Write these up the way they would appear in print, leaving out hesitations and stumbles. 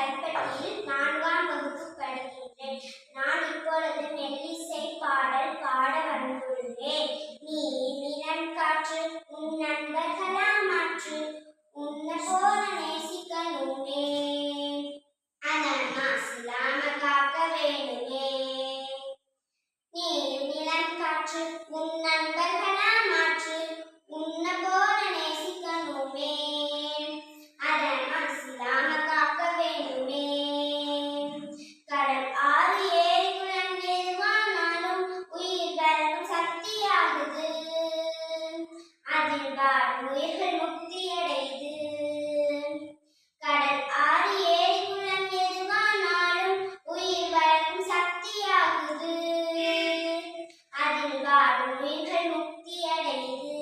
கைப்பற்றியில் 4ஆம் வகுப்பு படிக்கின்றேன். நான் இப்பொழுது மெல்லிசை பாடல் பாட வந்துள்ளேன். நீர் நிலம் காற்று உன் நண்பர்களாம் மாற்று உன்ன போல நேசிக்கணுமே அதன் மாசில்லாம காக்க வேணுமே. நீர் நிலம் காற்று உன் நண்பர்களாம் மாற்று உன்ன போல நேசிக்கணுமே அதன் மாசில்லாம காக்க வேணுமே. கடல் ஆறு ஏரி குளம் எதுவானாலும் உயிர் வளர்க்கும் சக்தியாகுது. அதில் வாழும் உயிர்கள் முக்தியடையுது. கடல் ஆறு ஏரி குளம் எதுவானாலும் உயிர் வளர்க்கும் சக்தியாகுது. அதில் வாழும் உயிர்கள் முக்தியடையுது.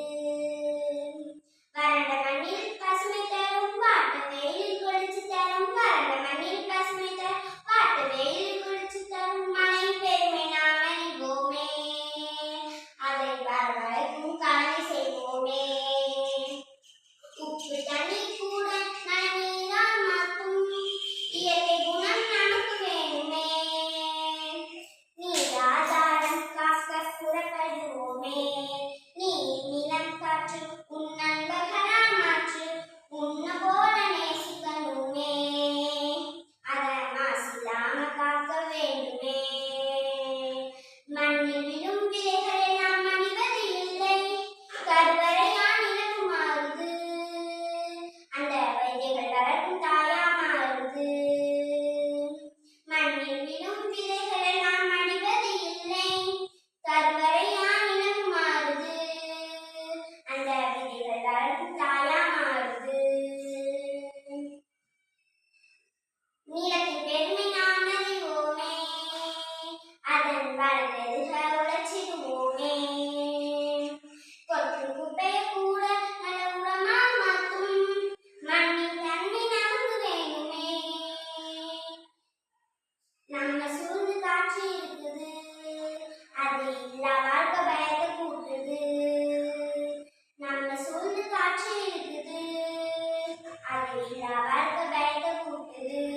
வறண்ட மண்ணில் பசுமை தரும் வாட்ட வெயில் குளிர்ச்சி தரும். வறண்ட மண்ணில் பசுமை தரும் வாட்ட வெயில் குளிர்ச்சி தரும். மழை பெருமை நாம் அறிவோமே அதை வரவழைக்கும் கடமை செய்வோமே. உப்பு தண்ணீர் கூட நன்னீரால் மாற்றும் இயற்கை குணம் நமக்கு வேணுமே. நீராதாரம் காக்க புறப்படுவோமே. நீர் நிலம் காற்று உன் நண்பர்களால் மாற்று உன்ன போல நேசிக்கணுமே அதை மாசில்லாம காக்க வேண்டுமே. மண்ணில் விழும் விதைகளை நாம் அணிவது இல்லை. கருவறையான் இலக்கு மாறுது. அந்த விதைகள் வளர்க்கும் தாயா மாறுது. மண்ணில் விழும் விதைகளை நாம் அணிவது இல்லை. கருவறையான் இலக்கு மாறுது. அந்த விதைகள் வளர்க்கும் தாயா மாறுது. நீளத்தின் பெருமை நாம் அறிவோமே அதன் வளர்ந்தெதுக உழைச்சிடுவோமே. கொத்தும் குப்பையை கூட நல்ல உரமா மாற்றும் மண்ணின் தன்மை நமக்கு வேணுமே. நம்ம சூழ்ந்து காட்சி இருக்குது. அது இல்லா வாழ்க்கை பயத்தை கூட்டுது. நம்ம சூழ்ந்து காட்சி இருக்குது. அது இல்லா வாழ்க்கை பயத்தை கூட்டுது.